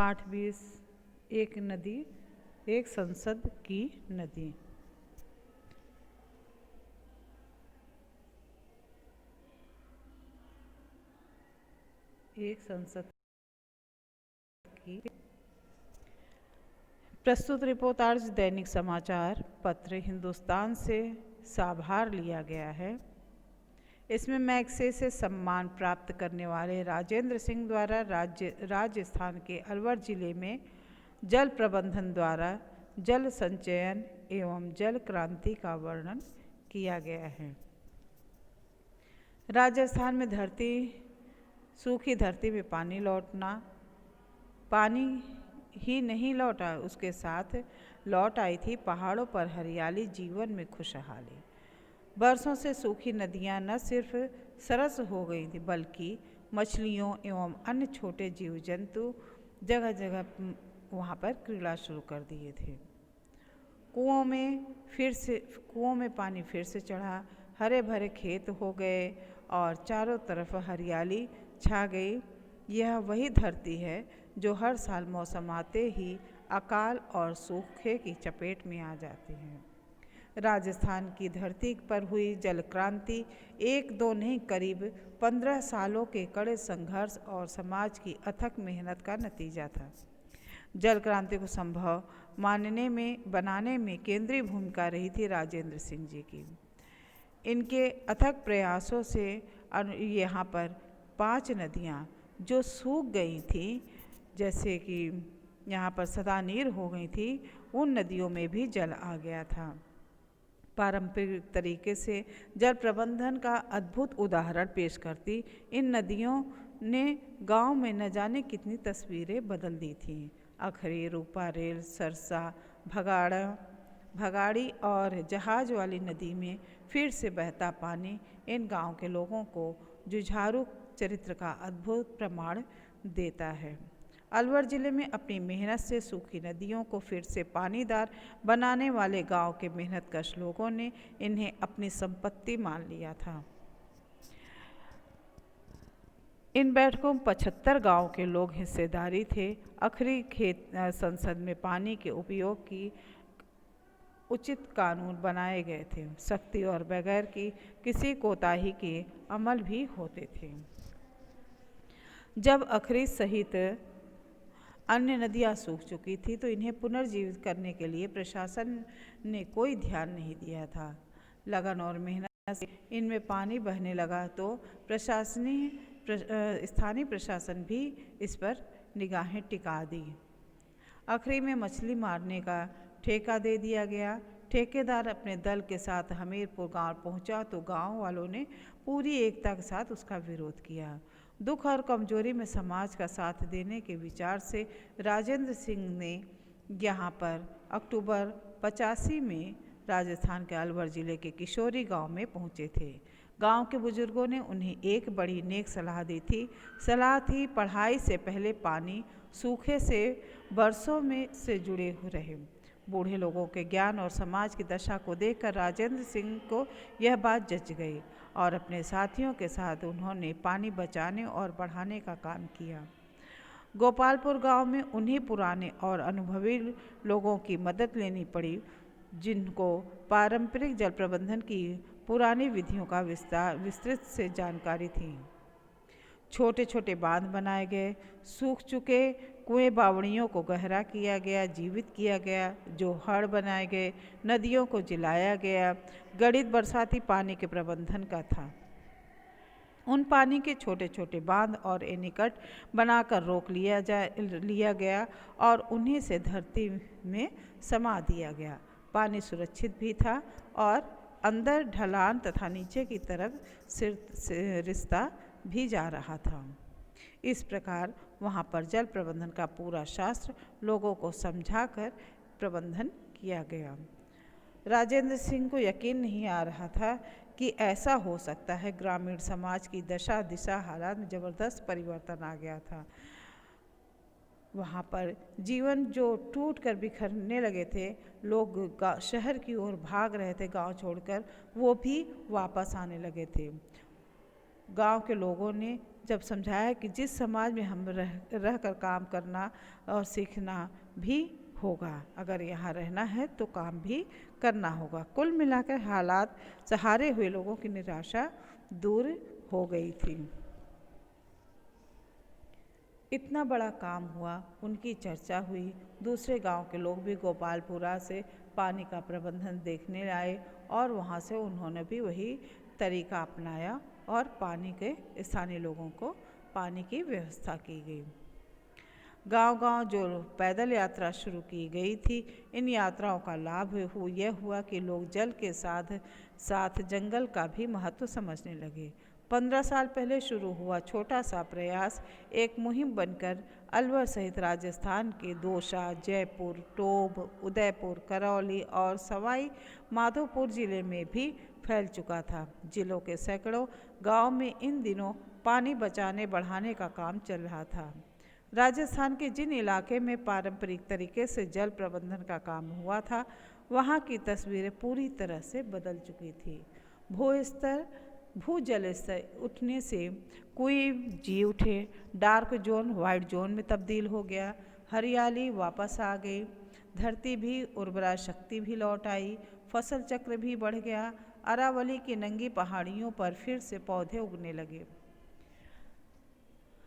पाठ 20 एक नदी एक संसद की नदी। एक संसद की प्रस्तुत रिपोर्ट आज दैनिक समाचार पत्र हिंदुस्तान से साभार लिया गया है। इसमें मैग्सेसे से सम्मान प्राप्त करने वाले राजेंद्र सिंह द्वारा राजस्थान के अलवर जिले में जल प्रबंधन द्वारा जल संचयन एवं जल क्रांति का वर्णन किया गया है। राजस्थान में सूखी धरती में पानी लौटना, पानी ही नहीं लौटा, उसके साथ लौट आई थी पहाड़ों पर हरियाली, जीवन में खुशहाली। बरसों से सूखी नदियां न सिर्फ सरस हो गई थी बल्कि मछलियों एवं अन्य छोटे जीव जंतु जगह जगह वहाँ पर क्रीड़ा शुरू कर दिए थे। कुओं में पानी फिर से चढ़ा, हरे भरे खेत हो गए और चारों तरफ हरियाली छा गई। यह वही धरती है जो हर साल मौसम आते ही अकाल और सूखे की चपेट में आ जाती है। राजस्थान की धरती पर हुई जल क्रांति एक दो नहीं करीब 15 सालों के कड़े संघर्ष और समाज की अथक मेहनत का नतीजा था। जल क्रांति को संभव बनाने में केंद्रीय भूमिका रही थी राजेंद्र सिंह जी की। इनके अथक प्रयासों से यहाँ पर 5 नदियाँ जो सूख गई थी, जैसे कि यहाँ पर सदानीर हो गई थी, उन नदियों में भी जल आ गया था। पारंपरिक तरीके से जल प्रबंधन का अद्भुत उदाहरण पेश करती इन नदियों ने गांव में न जाने कितनी तस्वीरें बदल दी थीं। अखरी, रूपा, रेल, सरसा, भगाड़ी और जहाज वाली नदी में फिर से बहता पानी इन गांव के लोगों को जुझारू चरित्र का अद्भुत प्रमाण देता है। अलवर जिले में अपनी मेहनत से सूखी नदियों को फिर से पानीदार बनाने वाले गांव के मेहनतकश लोगों ने इन्हें अपनी संपत्ति मान लिया था। इन बैठकों में 75 गांव के लोग हिस्सेदारी थे। अखरी संसद में पानी के उपयोग की उचित कानून बनाए गए थे। सख्ती और बगैर की किसी कोताही के अमल भी होते थे। जब अखरी सहित अन्य नदियाँ सूख चुकी थी तो इन्हें पुनर्जीवित करने के लिए प्रशासन ने कोई ध्यान नहीं दिया था। लगन और मेहनत से इनमें पानी बहने लगा तो स्थानीय प्रशासन भी इस पर निगाहें टिका दी। अखरी में मछली मारने का ठेका दे दिया गया। ठेकेदार अपने दल के साथ हमीरपुर गांव पहुंचा तो गांव वालों ने पूरी एकता के साथ उसका विरोध किया। दुख और कमजोरी में समाज का साथ देने के विचार से राजेंद्र सिंह ने यहाँ पर अक्टूबर 85 में राजस्थान के अलवर जिले के किशोरी गांव में पहुँचे थे। गांव के बुजुर्गों ने उन्हें एक बड़ी नेक सलाह दी थी। सलाह थी पढ़ाई से पहले पानी, सूखे से बरसों में से जुड़े हुए रहे। बूढ़े लोगों के ज्ञान और समाज की दशा को देखकर राजेंद्र सिंह को यह बात जच गई और अपने साथियों के साथ उन्होंने पानी बचाने और बढ़ाने का काम किया। गोपालपुर गांव में उन्हीं पुराने और अनुभवी लोगों की मदद लेनी पड़ी जिनको पारंपरिक जल प्रबंधन की पुरानी विधियों का विस्तृत से जानकारी थी। छोटे छोटे बांध बनाए गए, सूख चुके कुएं बावड़ियों को गहरा किया गया, जीवित किया गया, जो हड़ बनाए गए, नदियों को जिलाया गया। गणित बरसाती पानी के प्रबंधन का था। उन पानी के छोटे छोटे बांध और एनीकट बनाकर रोक लिया गया और उन्हीं से धरती में समा दिया गया। पानी सुरक्षित भी था और अंदर ढलान तथा नीचे की तरफ रिश्ता भी जा रहा था। इस प्रकार वहाँ पर जल प्रबंधन का पूरा शास्त्र लोगों को समझाकर प्रबंधन किया गया। राजेंद्र सिंह को यकीन नहीं आ रहा था कि ऐसा हो सकता है। ग्रामीण समाज की दशा दिशा हालात में ज़बरदस्त परिवर्तन आ गया था। वहाँ पर जीवन जो टूट कर बिखरने लगे थे, लोग शहर की ओर भाग रहे थे गांव छोड़कर, वो भी वापस आने लगे थे। गांव के लोगों ने जब समझाया कि जिस समाज में हम रह कर काम करना और सीखना भी होगा, अगर यहाँ रहना है तो काम भी करना होगा। कुल मिलाकर हालात से हारे हुए लोगों की निराशा दूर हो गई थी। इतना बड़ा काम हुआ, उनकी चर्चा हुई। दूसरे गांव के लोग भी गोपालपुरा से पानी का प्रबंधन देखने आए और वहां से उन्होंने भी वही तरीका अपनाया और पानी के स्थानीय लोगों को पानी की व्यवस्था की गई। गांव-गांव जो पैदल यात्रा शुरू की गई थी, इन यात्राओं का लाभ यह हुआ कि लोग जल के साथ साथ जंगल का भी महत्व समझने लगे। 15 साल पहले शुरू हुआ छोटा सा प्रयास एक मुहिम बनकर अलवर सहित राजस्थान के दौसा, जयपुर, टोंक, उदयपुर, करौली और सवाई माधोपुर जिले में भी फैल चुका था। जिलों के सैकड़ों गांव में इन दिनों पानी बचाने बढ़ाने का काम चल रहा था। राजस्थान के जिन इलाके में पारंपरिक तरीके से जल प्रबंधन का काम हुआ था, वहाँ की तस्वीरें पूरी तरह से बदल चुकी थी। भूजल स्तर उठने से कुएं जी उठे, डार्क जोन वाइट जोन में तब्दील हो गया, हरियाली वापस आ गई, धरती भी उर्वरा शक्ति भी लौट आई, फसल चक्र भी बढ़ गया। अरावली की नंगी पहाड़ियों पर फिर से पौधे उगने लगे।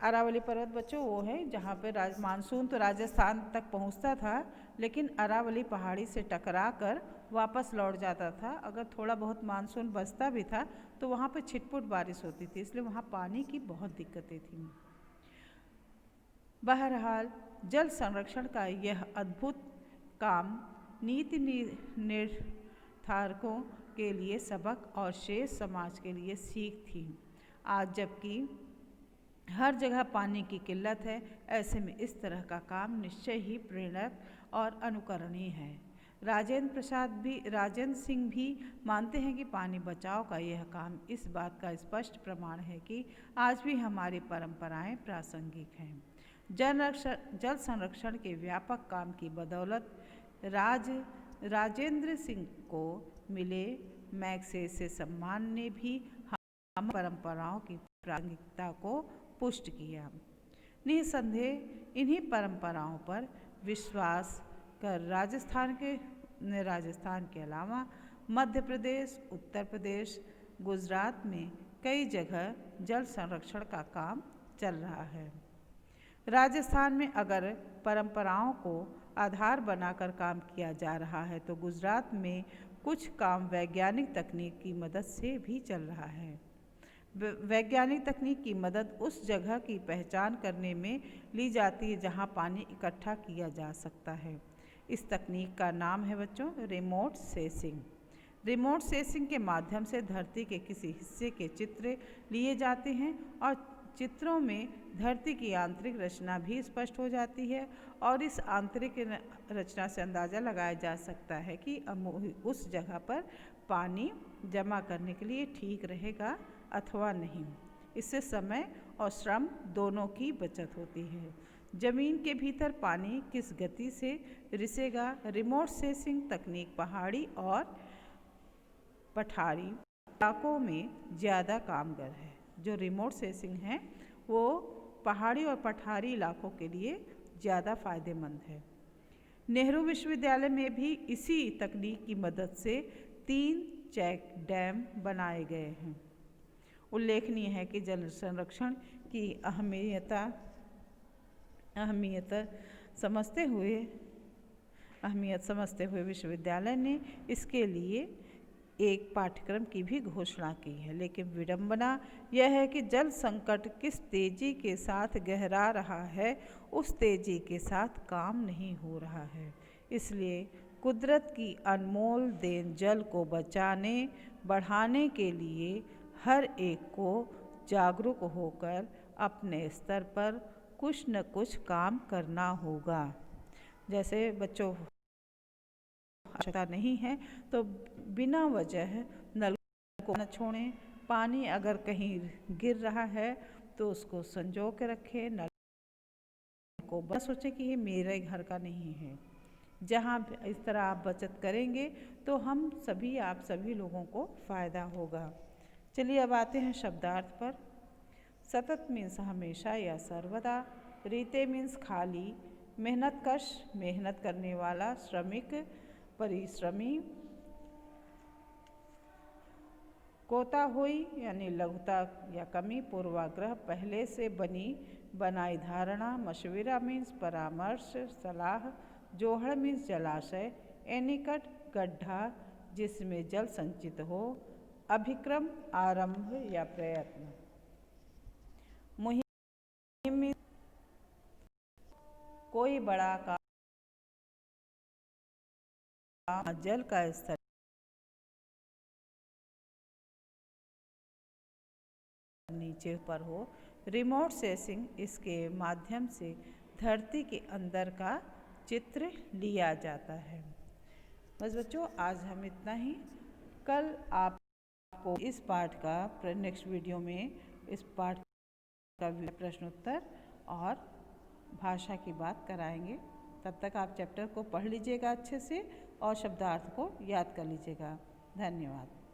अरावली पर्वत बच्चों वो है जहाँ पे मानसून तो राजस्थान तक पहुँचता था, लेकिन अरावली पहाड़ी से टकरा कर वापस लौट जाता था। अगर थोड़ा बहुत मानसून बचता भी था तो वहाँ पे छिटपुट बारिश होती थी, इसलिए वहाँ पानी की बहुत दिक्कतें थीं। बहरहाल जल संरक्षण का यह अद्भुत काम नीति निर्धारकों के लिए सबक और शेष समाज के लिए सीख थी। आज जबकि हर जगह पानी की किल्लत है, ऐसे में इस तरह का काम निश्चय ही प्रेरक और अनुकरणीय है। राजेंद्र सिंह भी मानते हैं कि पानी बचाओ का यह काम इस बात का स्पष्ट प्रमाण है कि आज भी हमारी परंपराएं प्रासंगिक हैं। जल संरक्षण के व्यापक काम की बदौलत राजेंद्र सिंह को मिले मैग्सेसे सम्मान ने भी हम परंपराओं की प्रासंगिकता को पुष्ट किया। निसंदेह इन्हीं परंपराओं पर विश्वास कर राजस्थान के अलावा मध्य प्रदेश, उत्तर प्रदेश, गुजरात में कई जगह जल संरक्षण का काम चल रहा है। राजस्थान में अगर परंपराओं को आधार बनाकर काम किया जा रहा है तो गुजरात में कुछ काम वैज्ञानिक तकनीक की मदद से भी चल रहा है। वैज्ञानिक तकनीक की मदद उस जगह की पहचान करने में ली जाती है जहां पानी इकट्ठा किया जा सकता है। इस तकनीक का नाम है बच्चों रिमोट सेंसिंग। रिमोट सेंसिंग के माध्यम से धरती के किसी हिस्से के चित्र लिए जाते हैं और चित्रों में धरती की आंतरिक रचना भी स्पष्ट हो जाती है और इस आंतरिक रचना से अंदाज़ा लगाया जा सकता है कि उस जगह पर पानी जमा करने के लिए ठीक रहेगा अथवा नहीं। इससे समय और श्रम दोनों की बचत होती है। जमीन के भीतर पानी किस गति से रिसेगा, रिमोट सेंसिंग तकनीक पहाड़ी और पठारी इलाकों में ज़्यादा कारगर है। जो रिमोट सेंसिंग है वो पहाड़ी और पठारी इलाकों के लिए ज़्यादा फायदेमंद है। नेहरू विश्वविद्यालय में भी इसी तकनीक की मदद से 3 चेक डैम बनाए गए हैं। उल्लेखनीय है कि जल संरक्षण की अहमियत समझते हुए विश्वविद्यालय ने इसके लिए एक पाठ्यक्रम की भी घोषणा की है। लेकिन विडंबना यह है कि जल संकट किस तेजी के साथ गहरा रहा है, उस तेजी के साथ काम नहीं हो रहा है। इसलिए कुदरत की अनमोल देन जल को बचाने बढ़ाने के लिए हर एक को जागरूक होकर अपने स्तर पर कुछ न कुछ काम करना होगा। जैसे बच्चों आवश्यकता नहीं है तो बिना वजह नल को न छोड़ें। पानी अगर कहीं गिर रहा है तो उसको संजो के रखें। नल को बस सोचें कि ये मेरे घर का नहीं है। जहाँ इस तरह आप बचत करेंगे तो हम सभी आप सभी लोगों को फ़ायदा होगा। चलिए अब आते हैं शब्दार्थ पर। सतत मीन्स हमेशा या सर्वदा। रीते मीन्स खाली। मेहनतकश मेहनत करने वाला, श्रमिक, परिश्रमी। कोता हुई यानी लघुता या कमी, पूर्वाग्रह पहले से बनी बनाई धारणा। मशविरा मीन्स परामर्श, सलाह। जोहड़ मीन्स जलाशय। एनीकट गड्ढा जिसमें जल संचित हो। अभिक्रम आरंभ या प्रयत्न। मुहिम मीन्स कोई बड़ा काम, जल का स्तर नीचे पर हो। रिमोट सेंसिंग इसके माध्यम से धरती के अंदर का चित्र लिया जाता है। बस बच्चों, आज हम इतना ही। कल आपको इस पाठ का नेक्स्ट वीडियो में इस पाठ का प्रश्नोत्तर और भाषा की बात कराएंगे। तब तक आप चैप्टर को पढ़ लीजिएगा अच्छे से और शब्दार्थ को याद कर लीजिएगा। धन्यवाद।